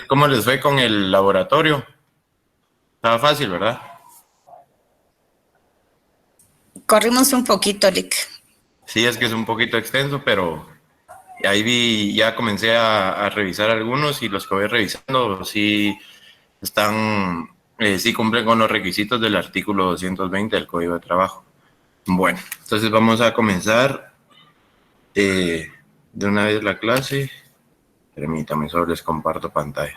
¿Cómo les fue con el laboratorio? Estaba fácil, ¿verdad? Corrimos un poquito, Lick. Sí, es que es un poquito extenso, pero ahí ya comencé a revisar algunos y los que voy revisando sí están, sí cumplen con los requisitos del artículo 220 del Código de Trabajo. Bueno, entonces vamos a comenzar de una vez la clase. Permítame, solo les comparto pantalla.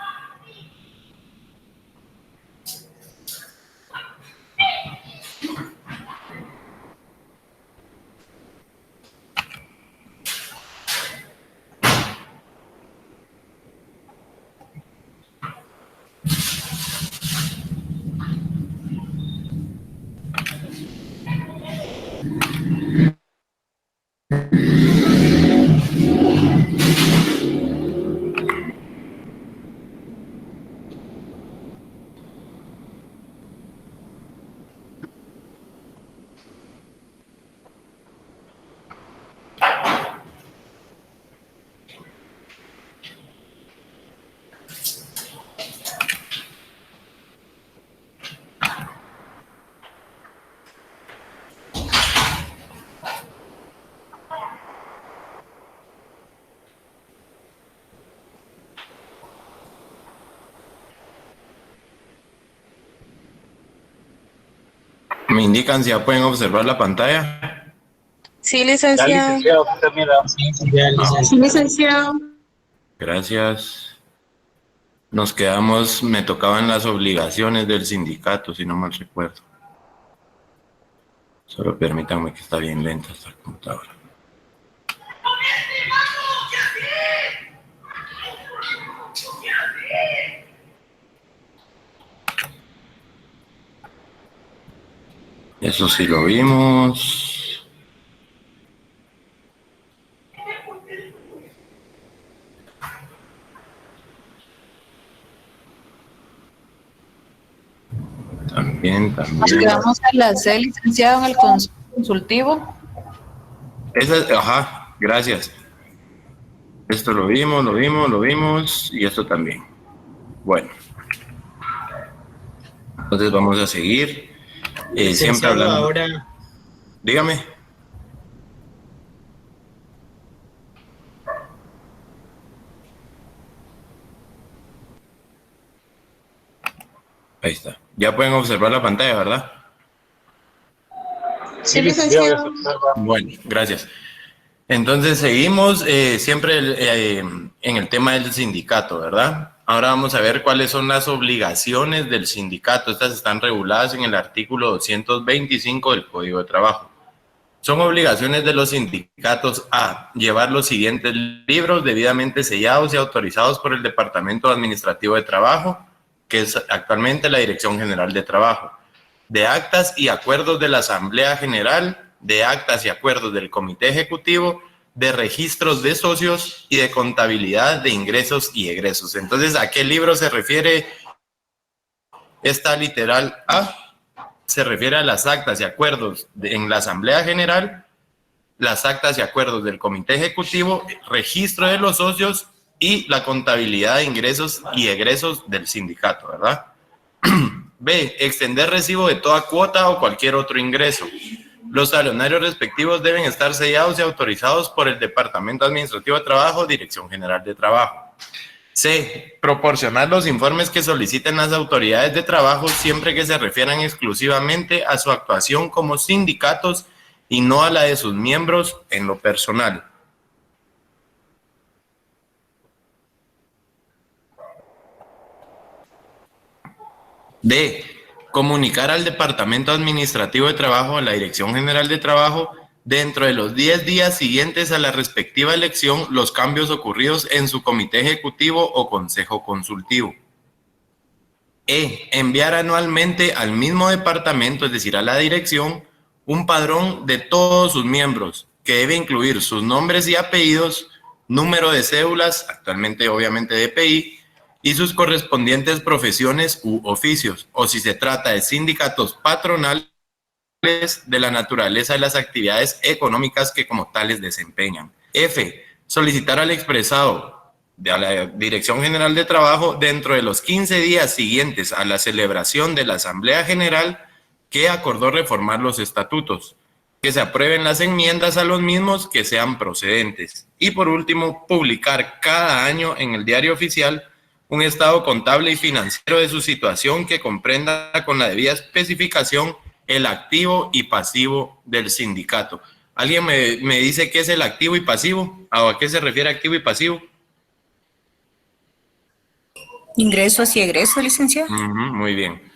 ¿Me indican si ya pueden observar la pantalla? Sí, Ya, licenciado. licenciado, usted mira. Sí, ya, licenciado. Sí, licenciado. Gracias. Nos quedamos, me tocaban las obligaciones del sindicato, si no mal recuerdo. Solo permítanme que está bien lenta esta computadora. Eso sí lo vimos. También. Nos quedamos en la C, licenciado, en el consultivo. Ajá, gracias. Esto lo vimos y esto también. Bueno. Entonces vamos a seguir. Siempre hablando. Ahora, Dígame. Ahí está. Ya pueden observar la pantalla, ¿verdad? sí, licenciado, ya se licenciado. observa. Bueno, gracias. Entonces seguimos siempre en el tema del sindicato, ¿verdad? Ahora vamos a ver cuáles son las obligaciones del sindicato. Estas están reguladas en el artículo 225 del Código de Trabajo. Son obligaciones de los sindicatos a llevar los siguientes libros debidamente sellados y autorizados por el Departamento Administrativo de Trabajo, que es actualmente la Dirección General de Trabajo, de actas y acuerdos de la Asamblea General, de actas y acuerdos del Comité Ejecutivo, de registros de socios y de contabilidad de ingresos y egresos. Entonces, ¿a qué libro se refiere esta literal A? Se refiere a las actas y acuerdos en la Asamblea General, las actas y acuerdos del Comité Ejecutivo, registro de los socios y la contabilidad de ingresos y egresos del sindicato, ¿verdad? B. Extender recibo de toda cuota o cualquier otro ingreso. Los salarios respectivos deben estar sellados y autorizados por el Departamento Administrativo de Trabajo, Dirección General de Trabajo. C. Proporcionar los informes que soliciten las autoridades de trabajo siempre que se refieran exclusivamente a su actuación como sindicatos y no a la de sus miembros en lo personal. D. Comunicar al Departamento Administrativo de Trabajo, a la Dirección General de Trabajo, dentro de los 10 días siguientes a la respectiva elección, los cambios ocurridos en su comité ejecutivo o consejo consultivo. E. Enviar anualmente al mismo departamento, es decir, a la dirección, un padrón de todos sus miembros, que debe incluir sus nombres y apellidos, número de cédulas, actualmente obviamente DPI, y sus correspondientes profesiones u oficios, o si se trata de sindicatos patronales, de la naturaleza de las actividades económicas que como tales desempeñan. F. Solicitar al expresado a la Dirección General de Trabajo dentro de los 15 días siguientes a la celebración de la Asamblea General que acordó reformar los estatutos, que se aprueben las enmiendas a los mismos que sean procedentes. Y por último, publicar cada año en el Diario Oficial un estado contable y financiero de su situación que comprenda con la debida especificación el activo y pasivo del sindicato. ¿Alguien me dice qué es el activo y pasivo? ¿A qué se refiere activo y pasivo? Ingresos y egresos, licenciado. Muy bien.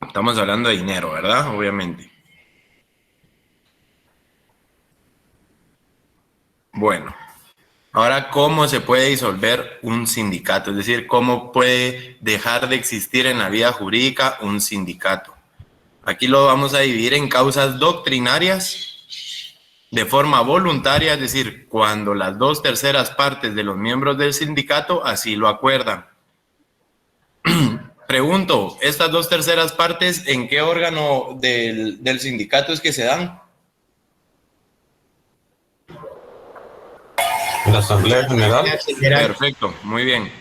Estamos hablando de dinero, ¿verdad? Obviamente. Bueno, ahora, ¿cómo se puede disolver un sindicato? Es decir, ¿cómo puede dejar de existir en la vida jurídica un sindicato? Aquí lo vamos a dividir en causas doctrinarias de forma voluntaria, es decir, cuando las 2/3 partes de los miembros del sindicato así lo acuerdan. Pregunto, ¿estas 2/3 partes en qué órgano del sindicato es que se dan? La Asamblea General. Perfecto, muy bien.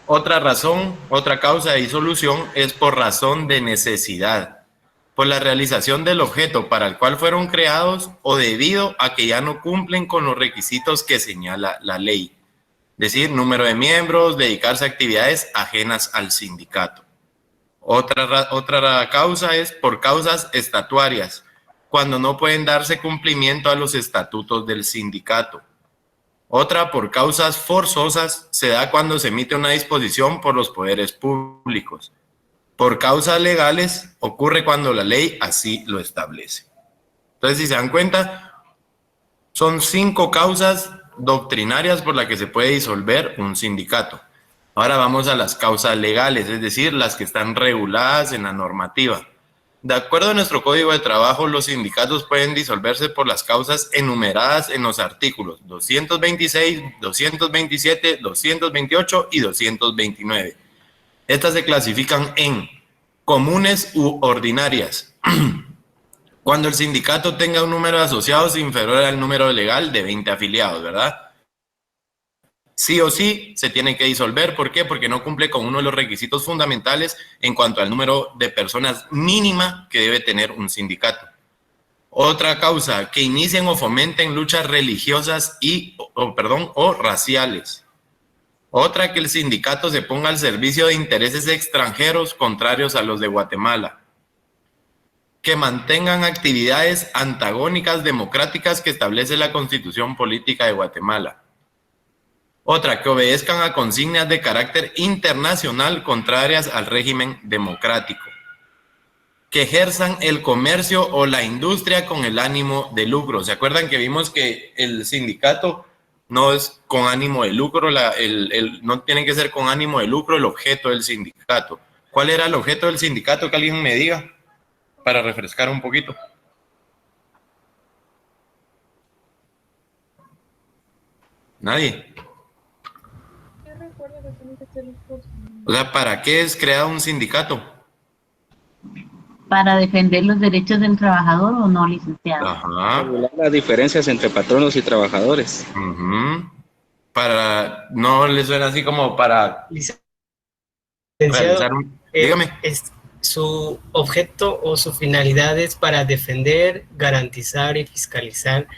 Otra razón, otra causa de disolución es por razón de necesidad, por la realización del objeto para el cual fueron creados o debido a que ya no cumplen con los requisitos que señala la ley. Es decir, número de miembros, dedicarse a actividades ajenas al sindicato. Otra causa es por causas estatuarias, cuando no pueden darse cumplimiento a los estatutos del sindicato. Otra, por causas forzosas, se da cuando se emite una disposición por los poderes públicos. Por causas legales, ocurre cuando la ley así lo establece. Entonces, si se dan cuenta, son 5 causas doctrinarias por las que se puede disolver un sindicato. Ahora vamos a las causas legales, es decir, las que están reguladas en la normativa. De acuerdo a nuestro Código de Trabajo, los sindicatos pueden disolverse por las causas enumeradas en los artículos 226, 227, 228 y 229. Estas se clasifican en comunes u ordinarias. Cuando el sindicato tenga un número de asociados inferior al número legal de 20 afiliados, ¿verdad? Sí o sí se tiene que disolver. ¿Por qué? Porque no cumple con uno de los requisitos fundamentales en cuanto al número de personas mínima que debe tener un sindicato. Otra causa, que inicien o fomenten luchas religiosas o raciales. Otra, que el sindicato se ponga al servicio de intereses extranjeros contrarios a los de Guatemala. Que mantengan actividades antagónicas democráticas que establece la Constitución Política de Guatemala. Otra, que obedezcan a consignas de carácter internacional contrarias al régimen democrático. Que ejerzan el comercio o la industria con el ánimo de lucro. ¿Se acuerdan que vimos que el sindicato no es con ánimo de lucro? No tiene que ser con ánimo de lucro el objeto del sindicato. ¿Cuál era el objeto del sindicato? Que alguien me diga, para refrescar un poquito. ¿Nadie? O sea, ¿para qué es creado un sindicato? ¿Para defender los derechos del trabajador o no, licenciado? Ajá. Regular las diferencias entre patronos y trabajadores. Para, ¿no le suena así como para Licenciado, dígame. Su objeto o su finalidad es para defender, garantizar y fiscalizar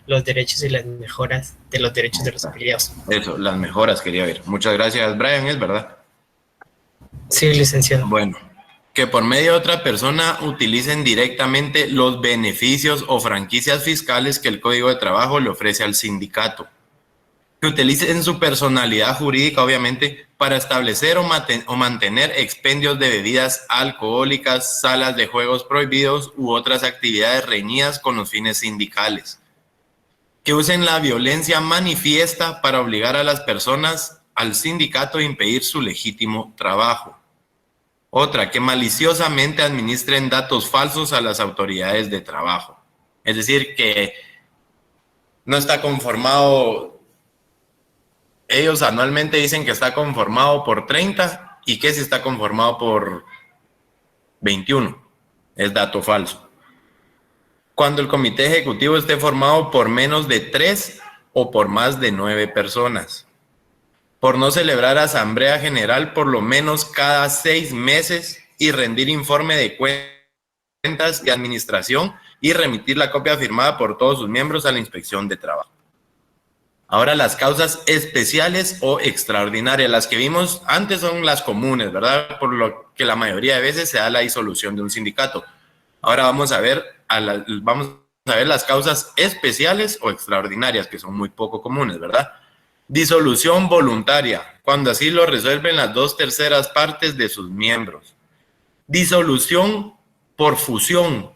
los derechos y las mejoras de los derechos de los afiliados. Eso, las mejoras quería ver. Muchas gracias, Brian, es verdad. Sí, licenciado. Bueno, que por medio de otra persona utilicen directamente los beneficios o franquicias fiscales que el Código de Trabajo le ofrece al sindicato. Que utilicen su personalidad jurídica, obviamente, para establecer o mantener expendios de bebidas alcohólicas, salas de juegos prohibidos u otras actividades reñidas con los fines sindicales. Que usen la violencia manifiesta para obligar a las personas al sindicato a impedir su legítimo trabajo. Otra, que maliciosamente administren datos falsos a las autoridades de trabajo. Es decir, que no está conformado. Ellos anualmente dicen que está conformado por 30 y que si está conformado por 21. Es dato falso. Cuando el comité ejecutivo esté formado por menos de 3 o por más de 9 personas. Por no celebrar asamblea general por lo menos cada 6 meses y rendir informe de cuentas de administración y remitir la copia firmada por todos sus miembros a la inspección de trabajo. Ahora las causas especiales o extraordinarias, las que vimos antes son las comunes, ¿verdad? Por lo que la mayoría de veces se da la disolución de un sindicato. Ahora vamos a ver las causas especiales o extraordinarias, que son muy poco comunes, ¿verdad? Disolución voluntaria, cuando así lo resuelven las 2/3 partes de sus miembros. Disolución por fusión.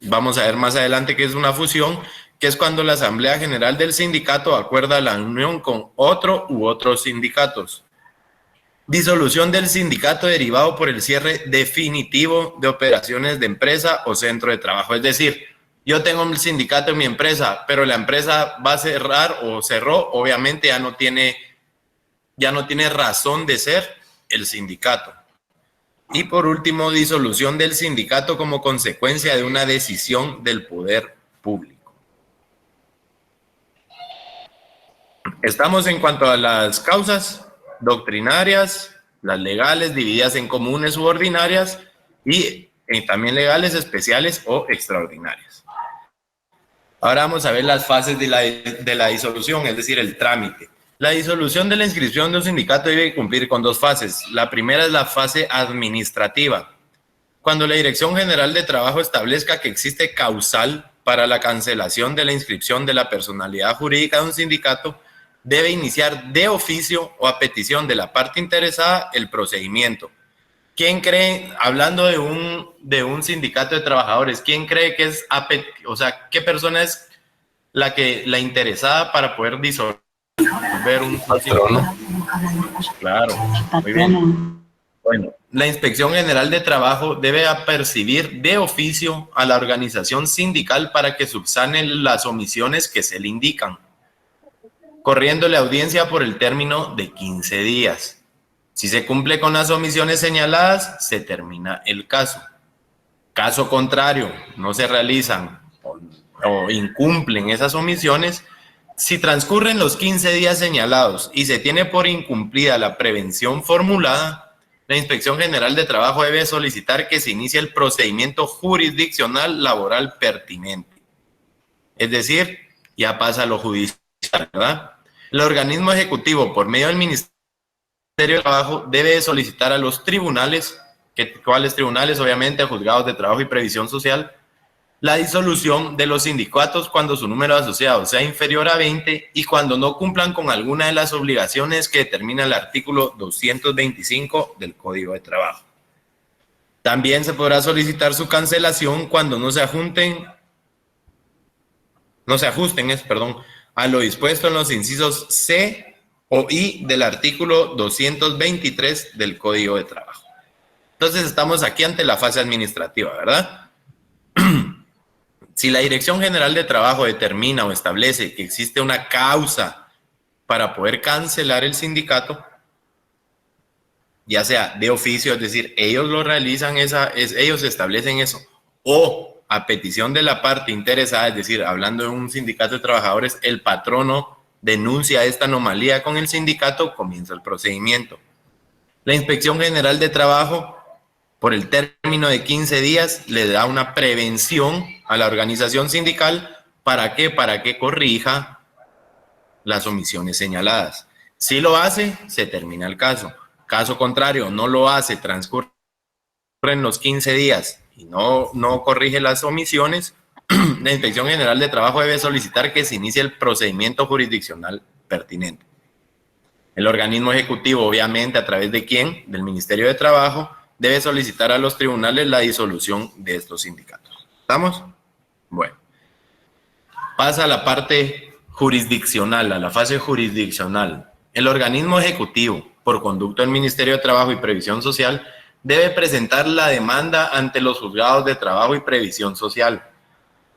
Vamos a ver más adelante qué es una fusión, que es cuando la Asamblea General del Sindicato acuerda la unión con otro u otros sindicatos. Disolución del sindicato derivado por el cierre definitivo de operaciones de empresa o centro de trabajo. Es decir, yo tengo un sindicato en mi empresa, pero la empresa va a cerrar o cerró, obviamente ya no tiene razón de ser el sindicato. Y por último, disolución del sindicato como consecuencia de una decisión del poder público. Estamos en cuanto a las causas doctrinarias, las legales divididas en comunes u ordinarias y también legales especiales o extraordinarias. Ahora vamos a ver las fases de la disolución, es decir, el trámite. La disolución de la inscripción de un sindicato debe cumplir con 2 fases. La primera es la fase administrativa. Cuando la Dirección General de Trabajo establezca que existe causal para la cancelación de la inscripción de la personalidad jurídica de un sindicato, debe iniciar de oficio o a petición de la parte interesada el procedimiento. ¿Quién cree, hablando de un sindicato de trabajadores, quién cree que es, qué persona es la interesada para poder disolver un sindicato? Claro, muy bien. Bueno, la Inspección General de Trabajo debe apercibir de oficio a la organización sindical para que subsane las omisiones que se le indican, corriéndole audiencia por el término de 15 días. Si se cumple con las omisiones señaladas, se termina el caso. Caso contrario, no se realizan o incumplen esas omisiones, si transcurren los 15 días señalados y se tiene por incumplida la prevención formulada, la Inspección General de Trabajo debe solicitar que se inicie el procedimiento jurisdiccional laboral pertinente. Es decir, ya pasa a lo judicial, ¿verdad? El organismo ejecutivo, por medio del Ministerio de Trabajo, debe solicitar a los tribunales, ¿cuáles tribunales? Obviamente, juzgados de trabajo y previsión social, la disolución de los sindicatos cuando su número de asociados sea inferior a 20 y cuando no cumplan con alguna de las obligaciones que determina el artículo 225 del Código de Trabajo. También se podrá solicitar su cancelación cuando no se ajusten a lo dispuesto en los incisos C o I del artículo 223 del Código de Trabajo. Entonces estamos aquí ante la fase administrativa, ¿verdad? Si la Dirección General de Trabajo determina o establece que existe una causa para poder cancelar el sindicato, ya sea de oficio, es decir, ellos lo realizan, ellos establecen eso, o a petición de la parte interesada, es decir, hablando de un sindicato de trabajadores, el patrono denuncia esta anomalía con el sindicato, comienza el procedimiento. La Inspección General de Trabajo, por el término de 15 días, le da una prevención a la organización sindical. ¿Para qué? Para que corrija las omisiones señaladas. Si lo hace, se termina el caso. Caso contrario, no lo hace, transcurren los 15 días y no corrige las omisiones, la Inspección General de Trabajo debe solicitar que se inicie el procedimiento jurisdiccional pertinente. El organismo ejecutivo, obviamente, ¿a través de quién? Del Ministerio de Trabajo, debe solicitar a los tribunales la disolución de estos sindicatos. ¿Estamos? Bueno. Pasa a la parte jurisdiccional, a la fase jurisdiccional. El organismo ejecutivo, por conducto del Ministerio de Trabajo y Previsión Social, debe presentar la demanda ante los juzgados de trabajo y previsión social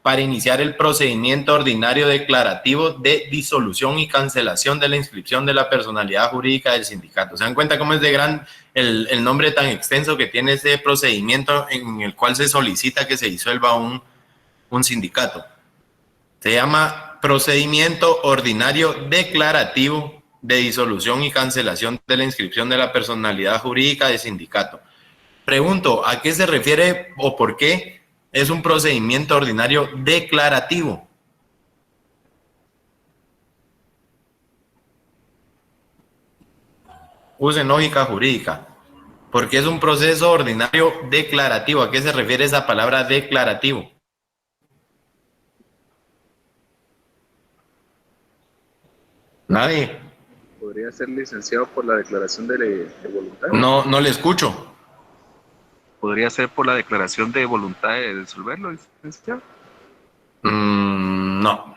para iniciar el procedimiento ordinario declarativo de disolución y cancelación de la inscripción de la personalidad jurídica del sindicato. ¿Se dan cuenta cómo es de gran el nombre tan extenso que tiene ese procedimiento en el cual se solicita que se disuelva un sindicato? Se llama procedimiento ordinario declarativo de disolución y cancelación de la inscripción de la personalidad jurídica de sindicato. Pregunto, ¿a qué se refiere o por qué es un procedimiento ordinario declarativo? Usen lógica jurídica. Porque es un proceso ordinario declarativo. ¿A qué se refiere esa palabra declarativo? Nadie. ¿Podría ser licenciado por la declaración de voluntad? No le escucho. ¿Podría ser por la declaración de voluntad de disolverlo, licenciado? No.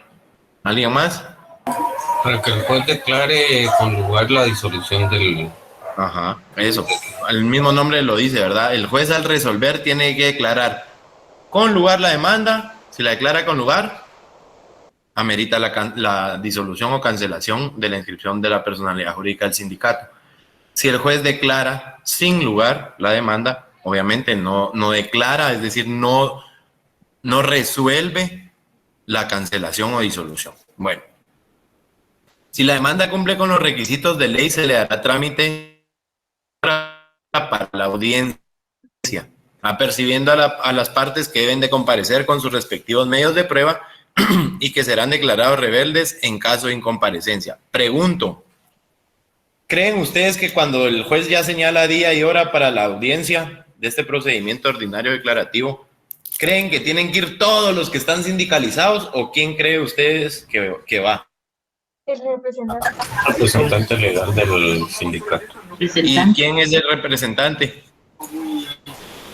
¿Alguien más? Para que el juez declare con lugar la disolución del... Ajá, eso. El mismo nombre lo dice, ¿verdad? El juez al resolver tiene que declarar con lugar la demanda. Si la declara con lugar, amerita la disolución o cancelación de la inscripción de la personalidad jurídica del sindicato. Si el juez declara sin lugar la demanda, obviamente no declara, es decir, no resuelve la cancelación o disolución. Bueno, si la demanda cumple con los requisitos de ley, se le dará trámite para la audiencia, apercibiendo a las partes que deben de comparecer con sus respectivos medios de prueba y que serán declarados rebeldes en caso de incomparecencia. Pregunto, ¿creen ustedes que cuando el juez ya señala día y hora para la audiencia de este procedimiento ordinario declarativo, creen que tienen que ir todos los que están sindicalizados o quién cree ustedes que va? El representante. representante legal del sindicato. ¿Y quién es el representante?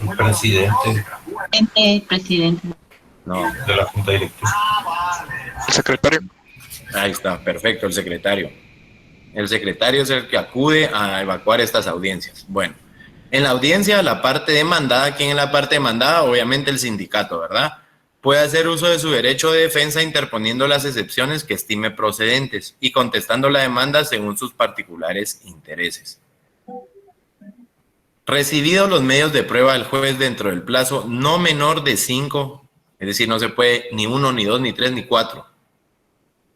El presidente Presidente. No. de la junta directiva. El secretario. Ahí está, perfecto, el secretario. El secretario es el que acude a evacuar estas audiencias. Bueno, en la audiencia, la parte demandada, ¿quién es la parte demandada? Obviamente el sindicato, ¿verdad? Puede hacer uso de su derecho de defensa interponiendo las excepciones que estime procedentes y contestando la demanda según sus particulares intereses. Recibidos los medios de prueba del juez dentro del plazo no menor de 5, es decir, no se puede ni 1, ni 2, ni 3, ni 4.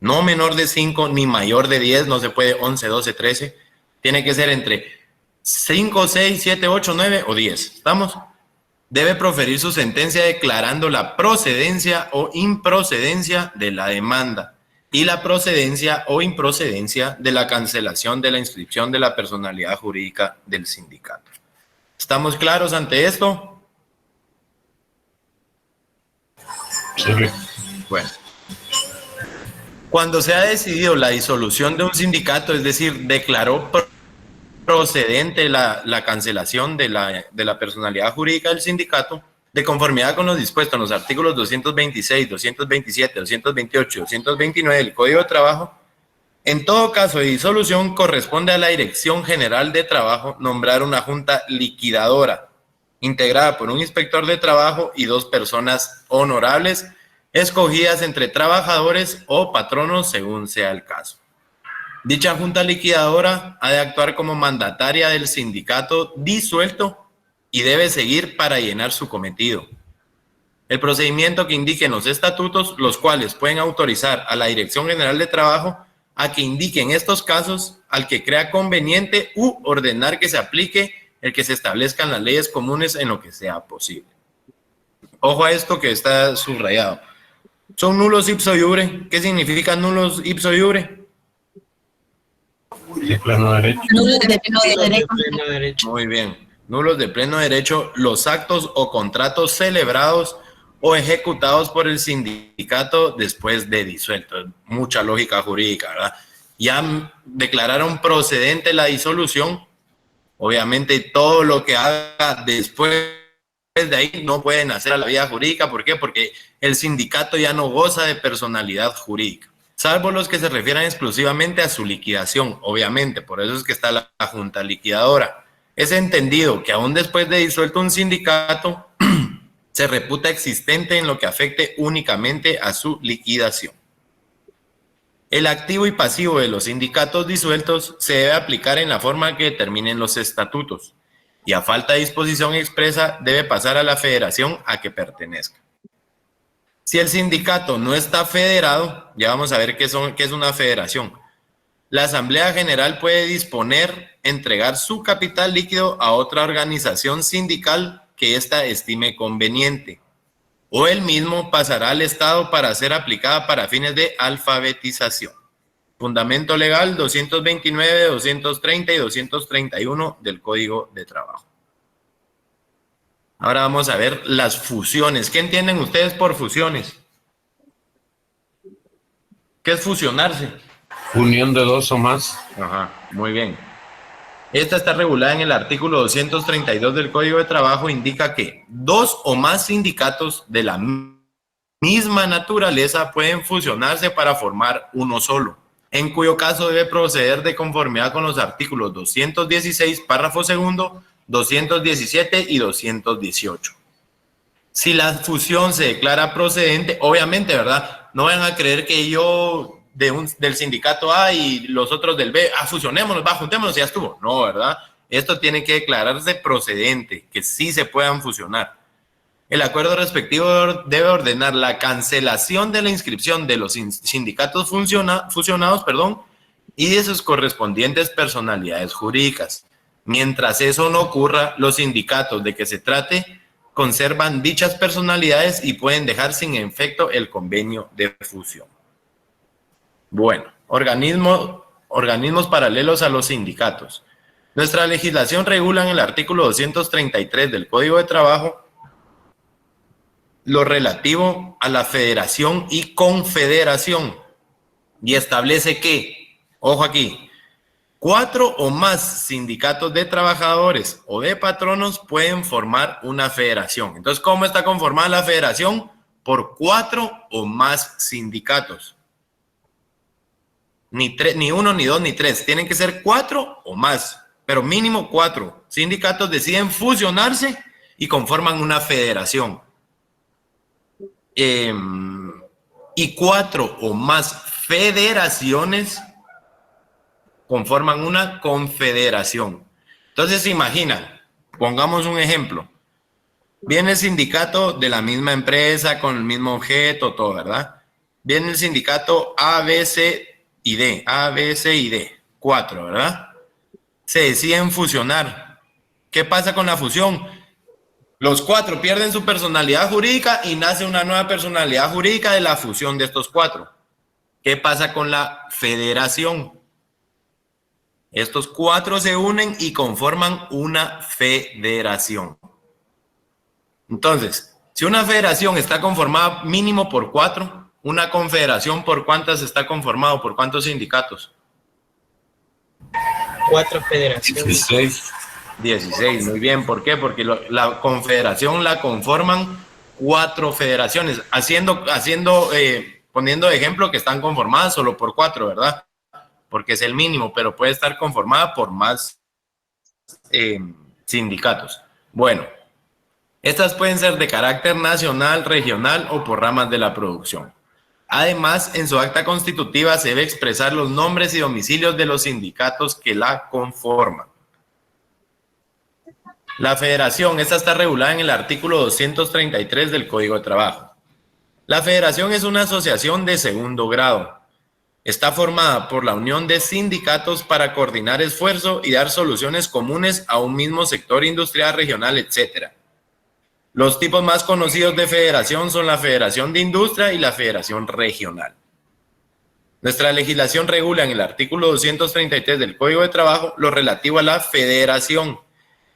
No menor de 5, ni mayor de 10, no se puede 11, 12, 13. Tiene que ser entre 5, 6, 7, 8, 9 o 10. ¿Estamos? Debe proferir su sentencia declarando la procedencia o improcedencia de la demanda y la procedencia o improcedencia de la cancelación de la inscripción de la personalidad jurídica del sindicato. ¿Estamos claros ante esto? Sí. Bueno. Cuando se ha decidido la disolución de un sindicato, es decir, declaró procedente la cancelación de la personalidad jurídica del sindicato, de conformidad con lo dispuesto en los artículos 226, 227, 228 y 229 del Código de Trabajo, en todo caso de disolución corresponde a la Dirección General de Trabajo nombrar una junta liquidadora, integrada por un inspector de trabajo y 2 personas honorables, escogidas entre trabajadores o patronos según sea el caso. Dicha junta liquidadora ha de actuar como mandataria del sindicato disuelto y debe seguir para llenar su cometido. El procedimiento que indiquen los estatutos, los cuales pueden autorizar a la Dirección General de Trabajo a que indique en estos casos al que crea conveniente u ordenar que se aplique el que se establezcan las leyes comunes en lo que sea posible. Ojo a esto que está subrayado. Son nulos ipso iure. ¿Qué significa nulos ipso iure? De pleno derecho. Nulos de pleno derecho. Pleno derecho. Muy bien. Nulos de pleno derecho los actos o contratos celebrados o ejecutados por el sindicato después de disuelto. Mucha lógica jurídica, ¿verdad? Ya declararon procedente la disolución. Obviamente todo lo que haga después de ahí no pueden hacer a la vía jurídica. ¿Por qué? Porque el sindicato ya no goza de personalidad jurídica, salvo los que se refieran exclusivamente a su liquidación, obviamente. Por eso es que está la junta liquidadora. Es entendido que aún después de disuelto un sindicato, se reputa existente en lo que afecte únicamente a su liquidación. El activo y pasivo de los sindicatos disueltos se debe aplicar en la forma que determinen los estatutos, y a falta de disposición expresa debe pasar a la federación a que pertenezca. Si el sindicato no está federado, ya vamos a ver qué es una federación. La Asamblea General puede disponer entregar su capital líquido a otra organización sindical que ésta estime conveniente, o él mismo pasará al Estado para ser aplicada para fines de alfabetización. Fundamento legal 229, 230 y 231 del Código de Trabajo. Ahora vamos a ver las fusiones. ¿Qué entienden ustedes por fusiones? ¿Qué es fusionarse? Unión de dos o más. Ajá, muy bien. Esta está regulada en el artículo 232 del Código de Trabajo, indica que dos o más sindicatos de la misma naturaleza pueden fusionarse para formar uno solo, en cuyo caso debe proceder de conformidad con los artículos 216, párrafo segundo, 217 y 218. Si la fusión se declara procedente, obviamente, ¿verdad? No van a creer que yo del sindicato A y los otros del B, fusionémonos, juntémonos y ya estuvo. No, ¿verdad? Esto tiene que declararse procedente, que sí se puedan fusionar. El acuerdo respectivo debe ordenar la cancelación de la inscripción de los sindicatos fusionados, y de sus correspondientes personalidades jurídicas. Mientras eso no ocurra, los sindicatos de que se trate conservan dichas personalidades y pueden dejar sin efecto el convenio de fusión. Bueno, organismos paralelos a los sindicatos. Nuestra legislación regula en el artículo 233 del Código de Trabajo lo relativo a la federación y confederación y establece que, ojo aquí, 4 o más sindicatos de trabajadores o de patronos pueden formar una federación. Entonces, ¿cómo está conformada la federación? Por 4 o más sindicatos. Ni uno, ni dos, ni tres. Tienen que ser 4 o más, pero mínimo 4. Sindicatos deciden fusionarse y conforman una federación. Y 4 o más federaciones conforman una confederación. Entonces, se imaginan, pongamos un ejemplo. Viene el sindicato de la misma empresa, con el mismo objeto, todo, ¿verdad? Viene el sindicato A, B, C y D. A, B, C y D. 4, ¿verdad? Se deciden fusionar. ¿Qué pasa con la fusión? Los 4 pierden su personalidad jurídica y nace una nueva personalidad jurídica de la fusión de estos 4. ¿Qué pasa con la federación? Estos 4 se unen y conforman una federación. Entonces, si una federación está conformada mínimo por 4, una confederación, ¿por cuántas está conformado? ¿Por cuántos sindicatos? 4 federaciones. 16, muy bien. ¿Por qué? Porque la confederación la conforman 4 federaciones, poniendo de ejemplo que están conformadas solo por 4, ¿verdad? Porque es el mínimo, pero puede estar conformada por más sindicatos. Bueno, estas pueden ser de carácter nacional, regional o por ramas de la producción. Además, en su acta constitutiva se debe expresar los nombres y domicilios de los sindicatos que la conforman. La federación, esta está regulada en el artículo 233 del Código de Trabajo. La federación es una asociación de segundo grado. Está formada por la unión de sindicatos para coordinar esfuerzo y dar soluciones comunes a un mismo sector industrial, regional, etc. Los tipos más conocidos de federación son la Federación de Industria y la Federación Regional. Nuestra legislación regula en el artículo 233 del Código de Trabajo lo relativo a la federación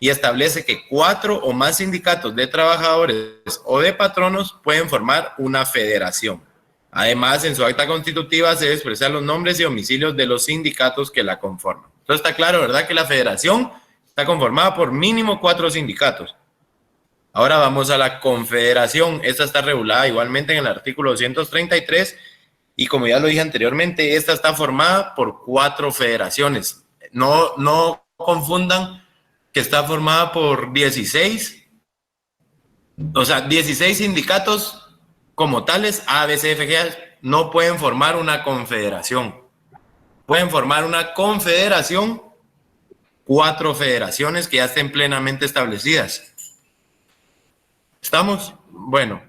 y establece que 4 o más sindicatos de trabajadores o de patronos pueden formar una federación. Además, en su acta constitutiva se debe expresar los nombres y domicilios de los sindicatos que la conforman. Entonces está claro, ¿verdad?, que la federación está conformada por mínimo 4 sindicatos. Ahora vamos a la confederación. Esta está regulada igualmente en el artículo 233 y, como ya lo dije anteriormente, esta está formada por 4 federaciones. No confundan que está formada por 16, o sea, 16 sindicatos como tales, A, B, C, F, G, no pueden formar una confederación. Pueden formar una confederación 4 federaciones que ya estén plenamente establecidas. ¿Estamos? Bueno.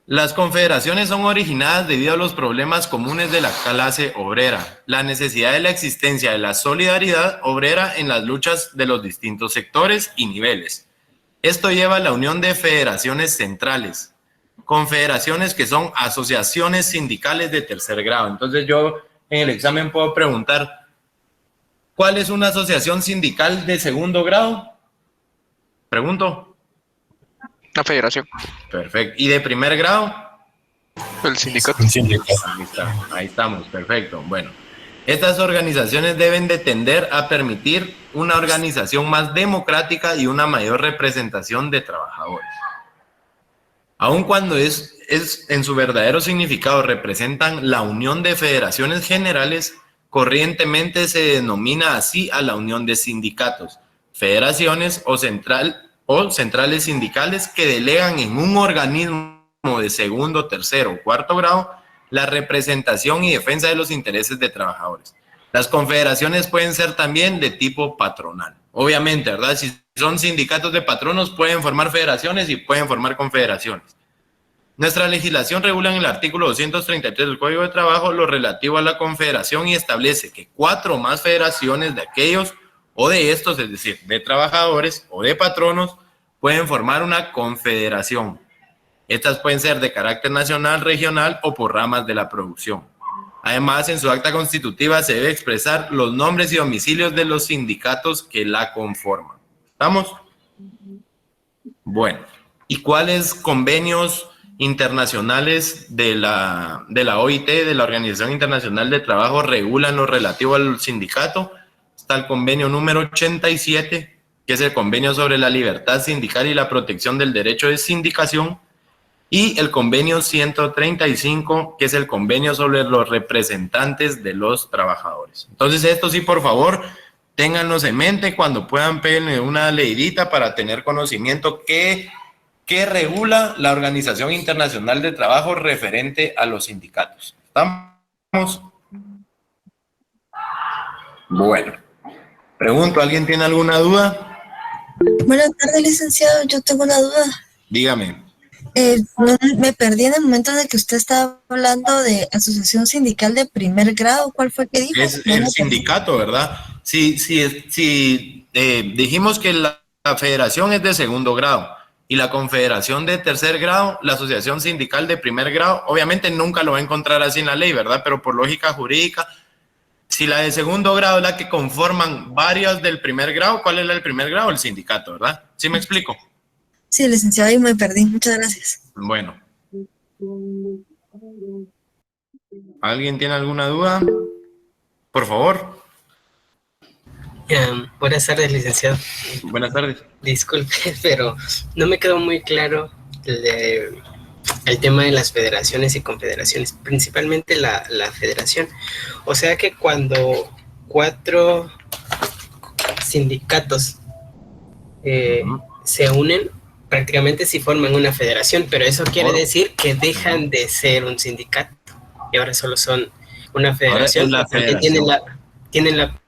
Las confederaciones son originadas debido a los problemas comunes de la clase obrera, la necesidad de la existencia de la solidaridad obrera en las luchas de los distintos sectores y niveles. Esto lleva a la unión de federaciones centrales, confederaciones que son asociaciones sindicales de tercer grado. Entonces yo en el examen puedo preguntar, ¿cuál es una asociación sindical de segundo grado? Pregunto. La federación. Perfecto. ¿Y de primer grado? El sindicato. Ahí está, ahí estamos, perfecto. Bueno, estas organizaciones deben de tender a permitir una organización más democrática y una mayor representación de trabajadores. Aun cuando es en su verdadero significado representan la unión de federaciones generales, corrientemente se denomina así a la unión de sindicatos, federaciones o centrales sindicales que delegan en un organismo de segundo, tercero o cuarto grado la representación y defensa de los intereses de trabajadores. Las confederaciones pueden ser también de tipo patronal. Obviamente, ¿verdad? Si son sindicatos de patronos, pueden formar federaciones y pueden formar confederaciones. Nuestra legislación regula en el artículo 233 del Código de Trabajo lo relativo a la confederación y establece que 4 o más federaciones de aquellos o de estos, es decir, de trabajadores o de patronos, pueden formar una confederación. Estas pueden ser de carácter nacional, regional o por ramas de la producción. Además, en su acta constitutiva se debe expresar los nombres y domicilios de los sindicatos que la conforman. ¿Estamos? Bueno, ¿y cuáles convenios internacionales de la OIT, de la Organización Internacional de Trabajo, regulan lo relativo al sindicato? Está el convenio número 87, que es el convenio sobre la libertad sindical y la protección del derecho de sindicación, y el convenio 135, que es el convenio sobre los representantes de los trabajadores. Entonces, esto sí, por favor, ténganlos en mente cuando puedan pedirle una leidita para tener conocimiento que regula la Organización Internacional de Trabajo referente a los sindicatos. ¿Estamos? Bueno. Pregunto, ¿alguien tiene alguna duda? Buenas tardes, licenciado. Yo tengo una duda. Dígame. Me perdí en el momento de que usted estaba hablando de asociación sindical de primer grado. ¿Cuál fue que dijo? Es el sindicato, ¿verdad? Sí, dijimos que la federación es de segundo grado y la confederación de tercer grado, la asociación sindical de primer grado, obviamente nunca lo va a encontrar así en la ley, ¿verdad? Pero por lógica jurídica, si la de segundo grado es la que conforman varias del primer grado, ¿cuál es la del primer grado? El sindicato, ¿verdad? ¿Sí me explico? Sí, licenciado, ahí me perdí. Muchas gracias. Bueno. ¿Alguien tiene alguna duda? Por favor. Buenas tardes, licenciado. Buenas tardes. Disculpe, pero no me quedó muy claro el tema de las federaciones y confederaciones, principalmente la federación. O sea que cuando 4 sindicatos se unen, prácticamente sí forman una federación, pero eso quiere decir que dejan de ser un sindicato y ahora solo son una federación, porque tienen la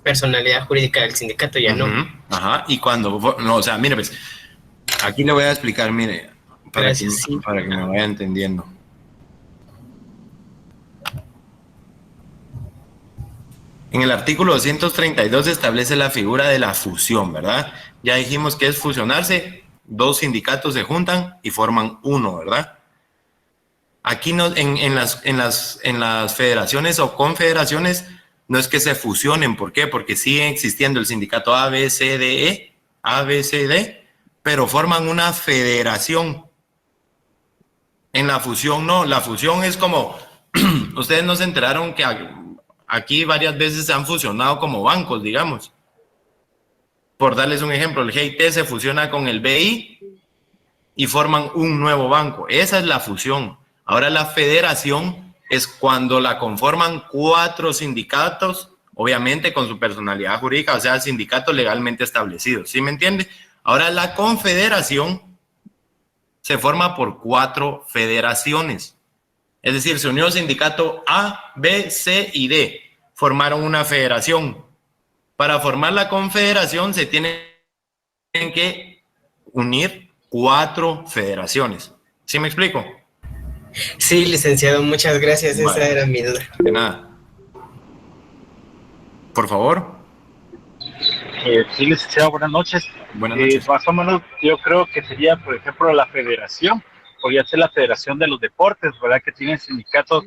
personalidad jurídica del sindicato, ya no. Ajá, y cuando, no, o sea, mire, pues, aquí le voy a explicar, mire, para que me vaya entendiendo. En el artículo 232 establece la figura de la fusión, ¿verdad? Ya dijimos que es fusionarse, 2 sindicatos se juntan y forman uno, ¿verdad? Aquí no, en las federaciones o confederaciones no es que se fusionen, ¿por qué? Porque sigue existiendo el sindicato A, B, C, D, pero forman una federación. En la fusión no, la fusión es como, ustedes no se enteraron que aquí varias veces se han fusionado como bancos, digamos. Por darles un ejemplo, el GIT se fusiona con el BI y forman un nuevo banco. Esa es la fusión. Ahora la federación es cuando la conforman 4 sindicatos, obviamente con su personalidad jurídica, o sea, sindicatos legalmente establecidos. ¿Sí me entiende? Ahora la confederación se forma por 4 federaciones. Es decir, se unió el sindicato A, B, C y D. Formaron una federación. Para formar la confederación se tienen que unir 4 federaciones. ¿Sí me explico? Sí, licenciado, muchas gracias. Vale. Esa era mi duda. De nada. Por favor. Sí, licenciado, buenas noches. Buenas noches. Más o menos yo creo que sería, por ejemplo, la federación, podría ser la federación de los deportes, ¿verdad? Que tienen sindicatos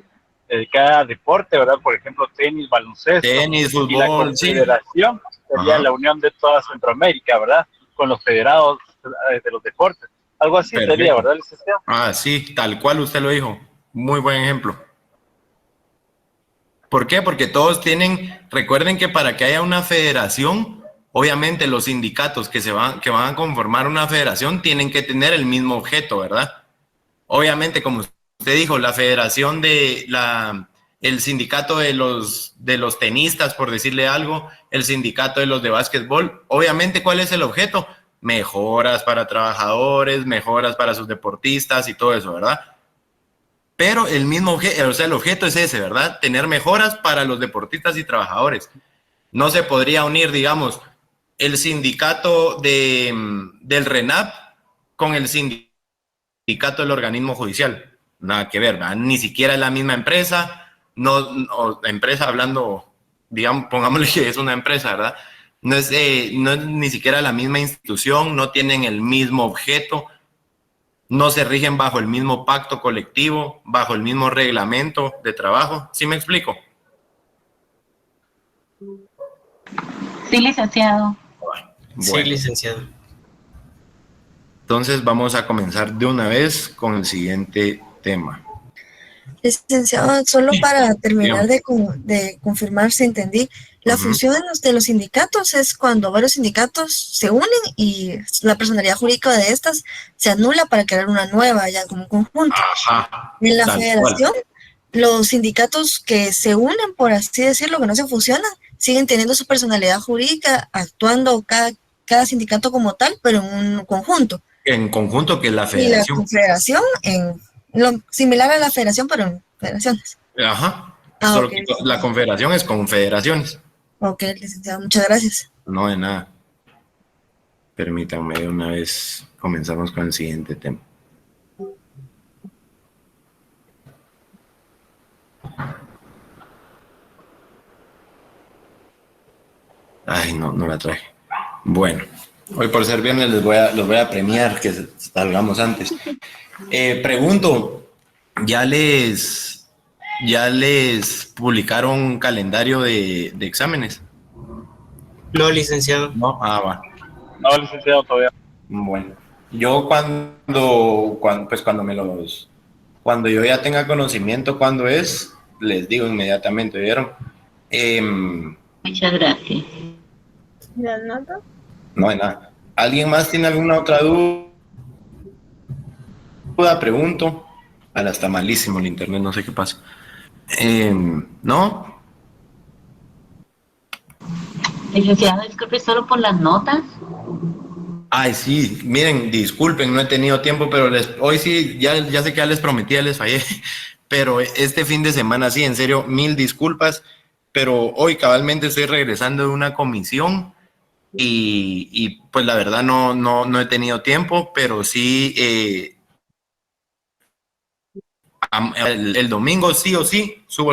dedicados a deporte, ¿verdad? Por ejemplo, tenis, baloncesto. Tenis, Y la fútbol, sí. confederación sería Ajá. la unión de toda Centroamérica, ¿verdad? Con los federados de los deportes. Algo así Perfecto. sería, ¿verdad, licenciado? Ah, sí, tal cual usted lo dijo. Muy buen ejemplo. ¿Por qué? Porque todos tienen, recuerden que para que haya una federación, obviamente los sindicatos que van a conformar una federación tienen que tener el mismo objeto, ¿verdad? Obviamente, como usted dijo, la federación el sindicato de los tenistas, por decirle algo, el sindicato de los de básquetbol, obviamente, ¿cuál es el objeto? Mejoras para trabajadores, mejoras para sus deportistas y todo eso, ¿verdad? Pero el mismo objeto, o sea, el objeto es ese, ¿verdad? Tener mejoras para los deportistas y trabajadores. No se podría unir, digamos, el sindicato del RENAP con el sindicato del organismo judicial. Nada que ver, ¿verdad? Ni siquiera es la misma empresa, empresa hablando, digamos, pongámosle que es una empresa, ¿verdad? No es ni siquiera la misma institución, no tienen el mismo objeto, no se rigen bajo el mismo pacto colectivo, bajo el mismo reglamento de trabajo. ¿Sí me explico? Sí, licenciado. Bueno, Sí, licenciado. entonces vamos a comenzar de una vez con el siguiente tema. Licenciado, solo Sí, para terminar digamos. de confirmar si entendí, la Ujú. función de los sindicatos es cuando varios sindicatos se unen y la personalidad jurídica de estas se anula para crear una nueva, ya como un conjunto. Ajá, En la tal federación, cual. los sindicatos que se unen, por así decirlo, que no se fusionan, siguen teniendo su personalidad jurídica, actuando cada sindicato como tal, pero en un conjunto. En conjunto que la Y la federación. confederación, similar a la federación, pero en federaciones. Ajá. Ah, Solo ok, que la confederación es confederaciones. ok, licenciado, muchas gracias. No de nada. Permítanme de una vez comenzamos con el siguiente tema. Ay, no la traje. Bueno, hoy por ser viernes los voy a premiar que salgamos antes. Pregunto, ¿ya les publicaron calendario de exámenes? No, licenciado. No, va. No, licenciado, todavía. Bueno, yo cuando yo ya tenga conocimiento cuándo es, les digo inmediatamente, ¿vieron? Muchas gracias. ¿Las notas? No hay nada. ¿Alguien más tiene alguna otra duda? Pregunto. Ahora está malísimo el internet, no sé qué pasa. ¿No? Licenciado, disculpe, solo por las notas. Ay, sí, miren, disculpen, no he tenido tiempo, pero hoy sí, ya sé que ya les prometí, ya les fallé, pero este fin de semana sí, en serio, mil disculpas, pero hoy cabalmente estoy regresando de una comisión y pues la verdad no he tenido tiempo, pero sí, el domingo sí o sí subo